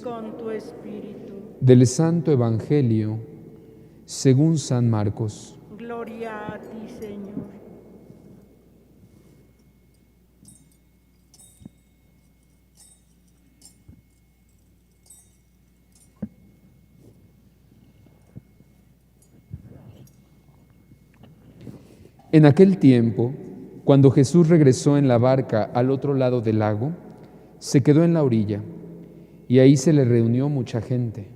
con tu espíritu. Del Santo Evangelio según San Marcos. Gloria a ti, Señor. En aquel tiempo, cuando Jesús regresó en la barca al otro lado del lago, se quedó en la orilla, y ahí se le reunió mucha gente.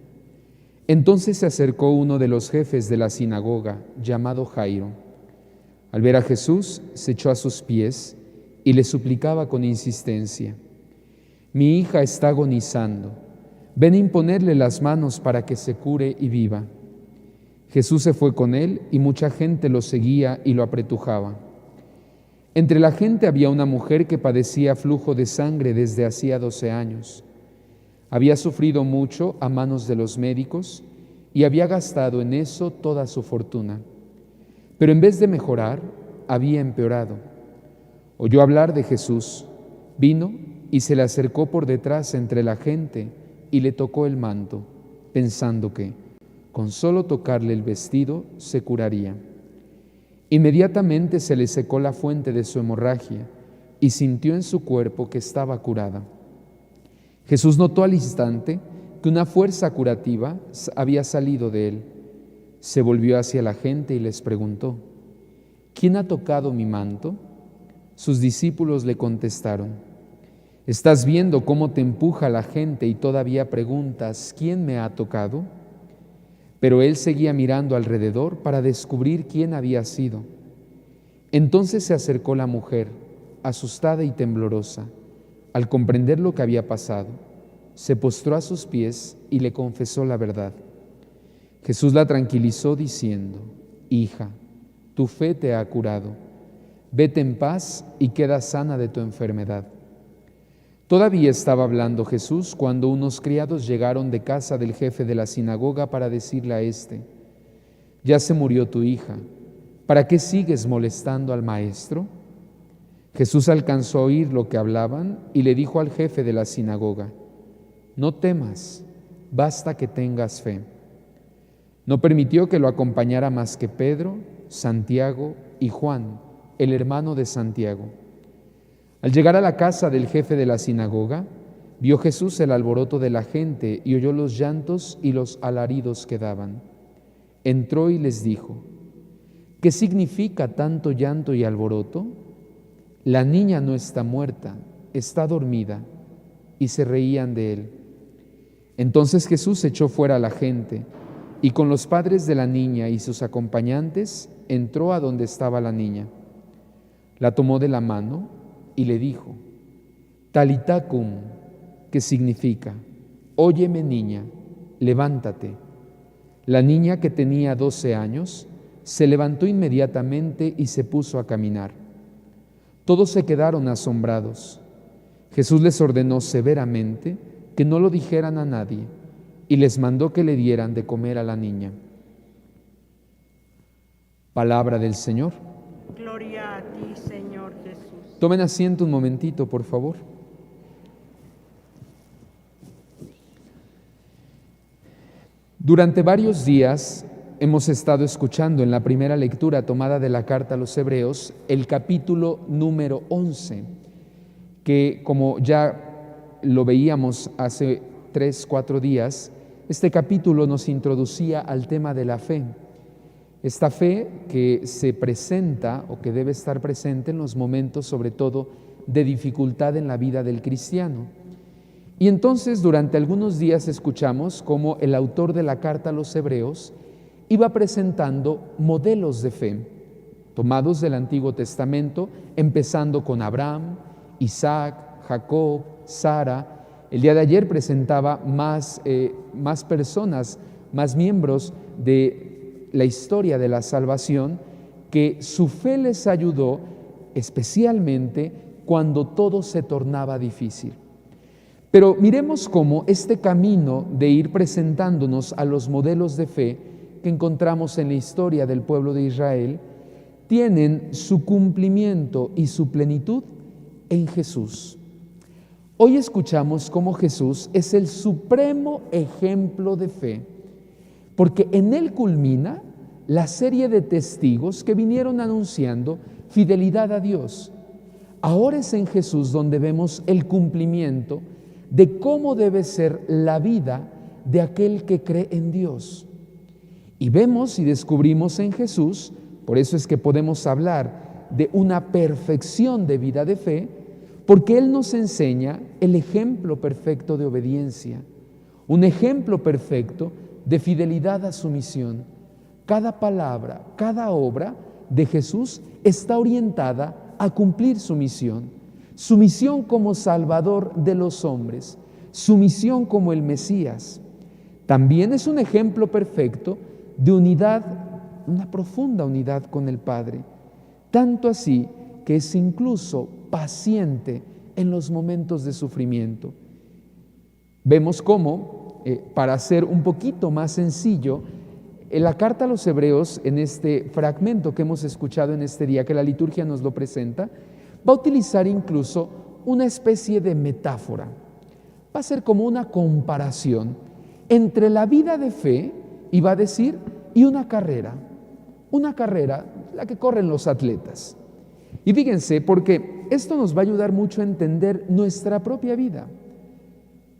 Entonces se acercó uno de los jefes de la sinagoga, llamado Jairo. Al ver a Jesús, se echó a sus pies y le suplicaba con insistencia: «Mi hija está agonizando. Ven a imponerle las manos para que se cure y viva». Jesús se fue con él y mucha gente lo seguía y lo apretujaba. Entre la gente había una mujer que padecía flujo de sangre desde hacía 12 años. Había sufrido mucho a manos de los médicos y había gastado en eso toda su fortuna. Pero en vez de mejorar, había empeorado. Oyó hablar de Jesús, vino y se le acercó por detrás entre la gente y le tocó el manto, pensando que, con solo tocarle el vestido, se curaría. Inmediatamente se le secó la fuente de su hemorragia y sintió en su cuerpo que estaba curada. Jesús notó al instante que una fuerza curativa había salido de él. Se volvió hacia la gente y les preguntó: «¿Quién ha tocado mi manto?». Sus discípulos le contestaron: «¿Estás viendo cómo te empuja la gente y todavía preguntas: ¿quién me ha tocado?». Pero él seguía mirando alrededor para descubrir quién había sido. Entonces se acercó la mujer, asustada y temblorosa. Al comprender lo que había pasado, se postró a sus pies y le confesó la verdad. Jesús la tranquilizó diciendo: «Hija, tu fe te ha curado. Vete en paz y queda sana de tu enfermedad». Todavía estaba hablando Jesús cuando unos criados llegaron de casa del jefe de la sinagoga para decirle a éste: «Ya se murió tu hija, ¿para qué sigues molestando al maestro?». Jesús alcanzó a oír lo que hablaban y le dijo al jefe de la sinagoga: «No temas, basta que tengas fe». No permitió que lo acompañara más que Pedro, Santiago y Juan, el hermano de Santiago. Al llegar a la casa del jefe de la sinagoga, vio Jesús el alboroto de la gente y oyó los llantos y los alaridos que daban. Entró y les dijo: «¿Qué significa tanto llanto y alboroto? La niña no está muerta, está dormida». Y se reían de él. Entonces Jesús echó fuera a la gente y con los padres de la niña y sus acompañantes entró a donde estaba la niña. La tomó de la mano y le dijo: «Talita cum», que significa: «Óyeme, niña, levántate». La niña, que tenía 12 años, se levantó inmediatamente y se puso a caminar. Todos se quedaron asombrados. Jesús les ordenó severamente que no lo dijeran a nadie y les mandó que le dieran de comer a la niña. Palabra del Señor. Gloria a ti, Señor Jesús. Tomen asiento un momentito, por favor. Durante varios días hemos estado escuchando en la primera lectura tomada de la carta a los Hebreos el capítulo número 11, que, como ya lo veíamos hace 3-4 días, este capítulo nos introducía al tema de la fe. Esta fe que se presenta o que debe estar presente en los momentos, sobre todo, de dificultad en la vida del cristiano. Y entonces, durante algunos días escuchamos cómo el autor de la carta a los Hebreos iba presentando modelos de fe, tomados del Antiguo Testamento, empezando con Abraham, Isaac, Jacob, Sara. El día de ayer presentaba más personas, más miembros de la historia de la salvación, que su fe les ayudó especialmente cuando todo se tornaba difícil. Pero miremos cómo este camino de ir presentándonos a los modelos de fe que encontramos en la historia del pueblo de Israel tienen su cumplimiento y su plenitud en Jesús. Hoy escuchamos cómo Jesús es el supremo ejemplo de fe, porque en Él culmina la serie de testigos que vinieron anunciando fidelidad a Dios. Ahora es en Jesús donde vemos el cumplimiento de cómo debe ser la vida de aquel que cree en Dios. Y vemos y descubrimos en Jesús, por eso es que podemos hablar de una perfección de vida de fe, porque Él nos enseña el ejemplo perfecto de obediencia, un ejemplo perfecto de fidelidad a su misión. Cada palabra, cada obra de Jesús está orientada a cumplir su misión como Salvador de los hombres, su misión como el Mesías. También es un ejemplo perfecto de unidad, una profunda unidad con el Padre, tanto así que es incluso paciente en los momentos de sufrimiento. Vemos cómo, para hacer un poquito más sencillo, en la carta a los Hebreos, en este fragmento que hemos escuchado en este día, que la liturgia nos lo presenta, va a utilizar incluso una especie de metáfora. Va a ser como una comparación entre la vida de fe, y va a decir, y una carrera, la que corren los atletas. Y fíjense, porque esto nos va a ayudar mucho a entender nuestra propia vida.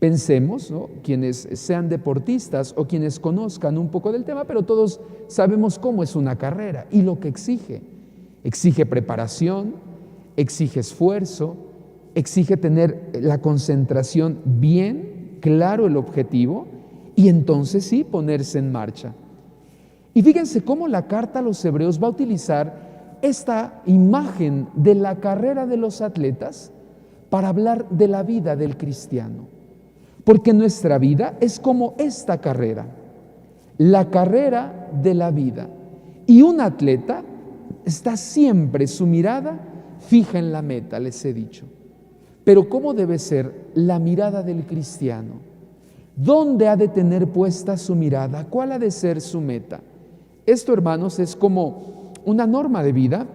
Pensemos, ¿no?, quienes sean deportistas o quienes conozcan un poco del tema, pero todos sabemos cómo es una carrera y lo que exige. Exige preparación, exige esfuerzo, exige tener la concentración bien, claro el objetivo, y entonces sí ponerse en marcha. Y fíjense cómo la carta a los Hebreos va a utilizar esta imagen de la carrera de los atletas para hablar de la vida del cristiano. Porque nuestra vida es como esta carrera, la carrera de la vida. Y un atleta está siempre su mirada fija en la meta, les he dicho. Pero ¿cómo debe ser la mirada del cristiano? ¿Dónde ha de tener puesta su mirada? ¿Cuál ha de ser su meta? Esto, hermanos, es como una norma de vida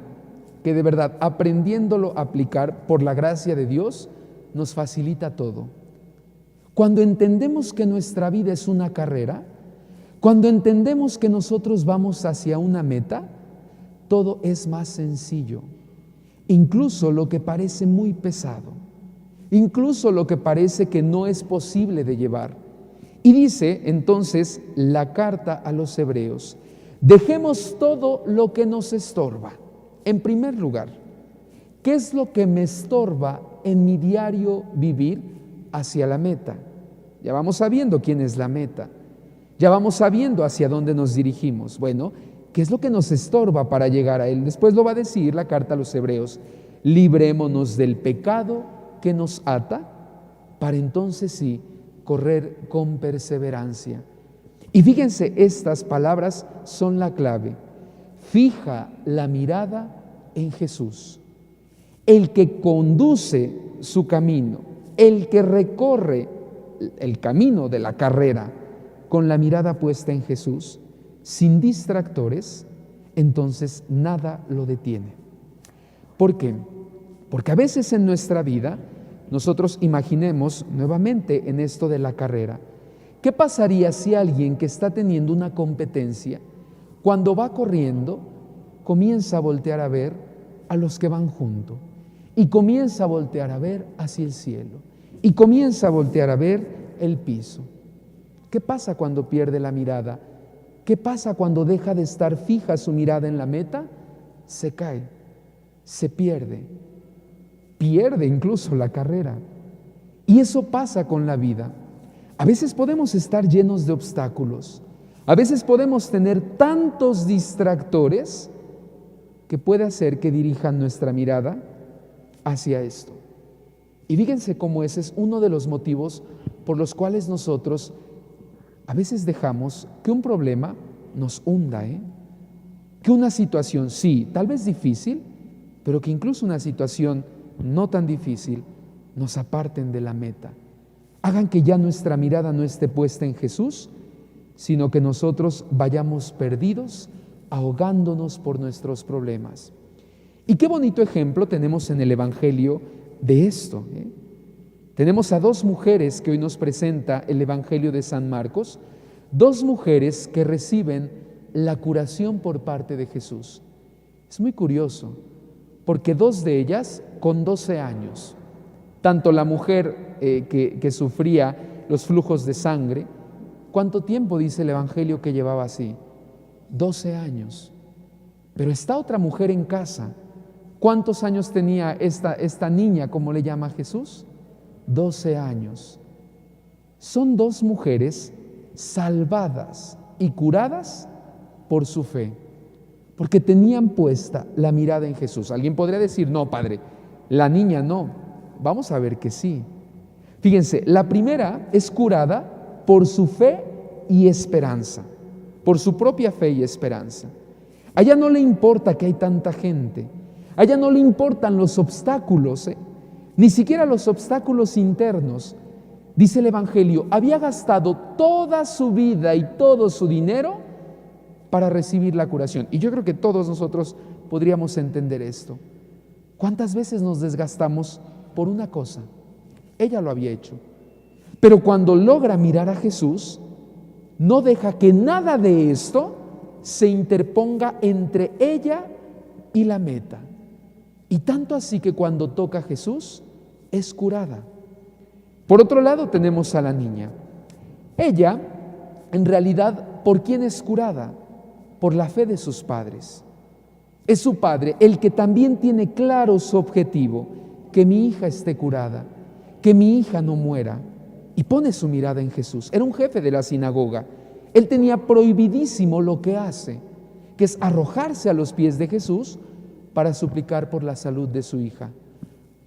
que de verdad, aprendiéndolo a aplicar por la gracia de Dios, nos facilita todo. Cuando entendemos que nuestra vida es una carrera, cuando entendemos que nosotros vamos hacia una meta, todo es más sencillo. Incluso lo que parece muy pesado, incluso lo que parece que no es posible de llevar. Y dice entonces la carta a los Hebreos, dejemos todo lo que nos estorba. En primer lugar, ¿qué es lo que me estorba en mi diario vivir hacia la meta? Ya vamos sabiendo quién es la meta, ya vamos sabiendo hacia dónde nos dirigimos. Bueno, ¿qué es lo que nos estorba para llegar a Él? Después lo va a decir la carta a los Hebreos, librémonos del pecado que nos ata, para entonces sí correr con perseverancia. Y fíjense, estas palabras son la clave. Fija la mirada en Jesús, el que conduce su camino, el que recorre el camino de la carrera con la mirada puesta en Jesús, sin distractores, entonces nada lo detiene. ¿Por qué? Porque a veces en nuestra vida nosotros imaginemos nuevamente en esto de la carrera, ¿qué pasaría si alguien que está teniendo una competencia, cuando va corriendo, comienza a voltear a ver a los que van junto y comienza a voltear a ver hacia el cielo y comienza a voltear a ver el piso? ¿Qué pasa cuando pierde la mirada? ¿Qué pasa cuando deja de estar fija su mirada en la meta? Se cae, se pierde incluso la carrera. Y eso pasa con la vida. A veces podemos estar llenos de obstáculos, a veces podemos tener tantos distractores que puede hacer que dirijan nuestra mirada hacia esto. Y fíjense cómo ese es uno de los motivos por los cuales nosotros a veces dejamos que un problema nos hunda, que una situación, sí, tal vez difícil, pero que incluso una situación no tan difícil nos aparten de la meta. Hagan que ya nuestra mirada no esté puesta en Jesús, sino que nosotros vayamos perdidos, ahogándonos por nuestros problemas. Y qué bonito ejemplo tenemos en el Evangelio de esto. Tenemos a dos mujeres que hoy nos presenta el Evangelio de San Marcos, dos mujeres que reciben la curación por parte de Jesús. Es muy curioso, porque dos de ellas con 12 años, tanto la mujer que sufría los flujos de sangre, ¿cuánto tiempo dice el Evangelio que llevaba así? 12 años. Pero esta otra mujer en casa, ¿cuántos años tenía esta niña, como le llama Jesús? 12 años. Son dos mujeres salvadas y curadas por su fe, porque tenían puesta la mirada en Jesús. Alguien podría decir, no, padre, la niña no. Vamos a ver que sí. Fíjense, la primera es curada por su fe y esperanza, por su propia fe y esperanza. A ella no le importa que hay tanta gente, a ella no le importan los obstáculos, ni siquiera los obstáculos internos. Dice el Evangelio, había gastado toda su vida y todo su dinero para recibir la curación. Y yo creo que todos nosotros podríamos entender esto. ¿Cuántas veces nos desgastamos por una cosa? Ella lo había hecho. Pero cuando logra mirar a Jesús, no deja que nada de esto se interponga entre ella y la meta. Y tanto así que cuando toca a Jesús, es curada. Por otro lado tenemos a la niña. Ella, en realidad, ¿por quién es curada? Por la fe de sus padres. Es su padre el que también tiene claro su objetivo, que mi hija esté curada, que mi hija no muera, y pone su mirada en Jesús. Era un jefe de la sinagoga. Él tenía prohibidísimo lo que hace, que es arrojarse a los pies de Jesús para suplicar por la salud de su hija.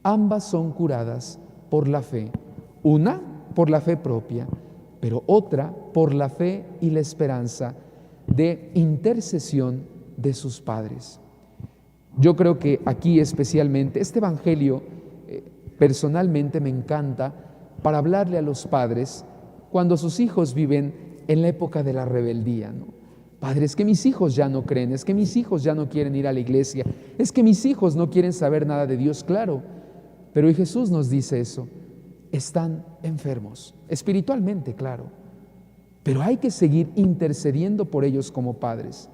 Ambas son curadas por la fe. Una por la fe propia, pero otra por la fe y la esperanza de intercesión de sus padres. Yo creo que aquí especialmente este Evangelio personalmente me encanta para hablarle a los padres cuando sus hijos viven en la época de la rebeldía, ¿no? Padre, es que mis hijos ya no creen, es que mis hijos ya no quieren ir a la iglesia, es que mis hijos no quieren saber nada de Dios, claro. Pero hoy Jesús nos dice eso, están enfermos, espiritualmente, claro. Pero hay que seguir intercediendo por ellos como padres,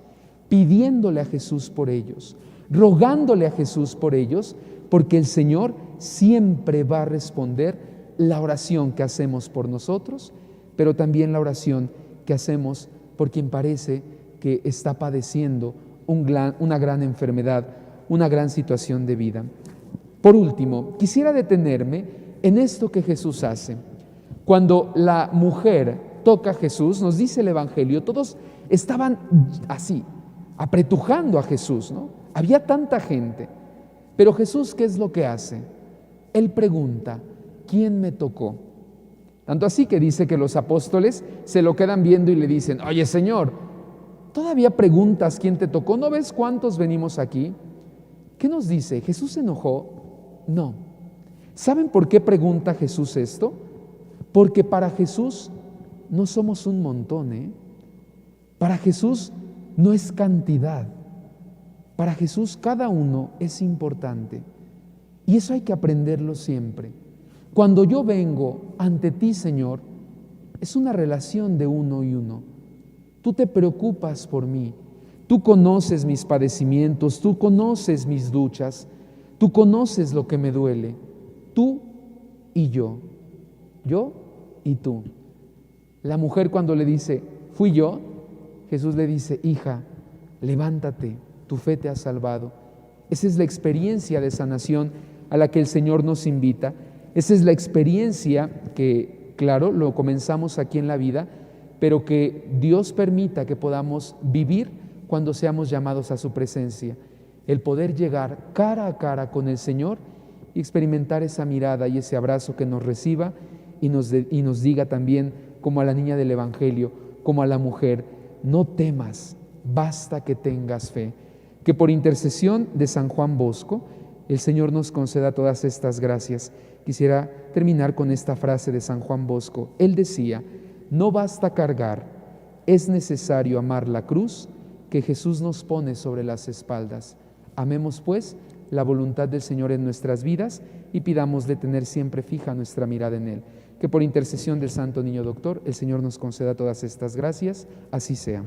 pidiéndole a Jesús por ellos, rogándole a Jesús por ellos, porque el Señor siempre va a responder la oración que hacemos por nosotros, pero también la oración que hacemos por quien parece que está padeciendo una gran enfermedad, una gran situación de vida. Por último, quisiera detenerme en esto que Jesús hace. Cuando la mujer toca a Jesús, nos dice el Evangelio, todos estaban así, apretujando a Jesús, ¿no? Había tanta gente. Pero Jesús, ¿qué es lo que hace? Él pregunta, ¿quién me tocó? Tanto así que dice que los apóstoles se lo quedan viendo y le dicen, oye Señor, ¿todavía preguntas quién te tocó? ¿No ves cuántos venimos aquí? ¿Qué nos dice? ¿Jesús se enojó? No. ¿Saben por qué pregunta Jesús esto? Porque para Jesús no somos un montón, ¿eh? Para Jesús no es cantidad. Para Jesús cada uno es importante. Y eso hay que aprenderlo siempre. Cuando yo vengo ante ti, Señor, es una relación de uno y uno. Tú te preocupas por mí. Tú conoces mis padecimientos, tú conoces mis luchas, tú conoces lo que me duele. Tú y yo y tú. La mujer cuando le dice, fui yo, Jesús le dice, hija, levántate, tu fe te ha salvado. Esa es la experiencia de sanación a la que el Señor nos invita. Esa es la experiencia que, claro, lo comenzamos aquí en la vida, pero que Dios permita que podamos vivir cuando seamos llamados a su presencia. El poder llegar cara a cara con el Señor y experimentar esa mirada y ese abrazo que nos reciba y nos diga también, como a la niña del Evangelio, como a la mujer, no temas, basta que tengas fe. Que por intercesión de San Juan Bosco, el Señor nos conceda todas estas gracias. Quisiera terminar con esta frase de San Juan Bosco. Él decía, no basta cargar, es necesario amar la cruz que Jesús nos pone sobre las espaldas. Amemos pues la voluntad del Señor en nuestras vidas y pidámosle tener siempre fija nuestra mirada en Él. Que por intercesión del Santo Niño Doctor, el Señor nos conceda todas estas gracias, así sea.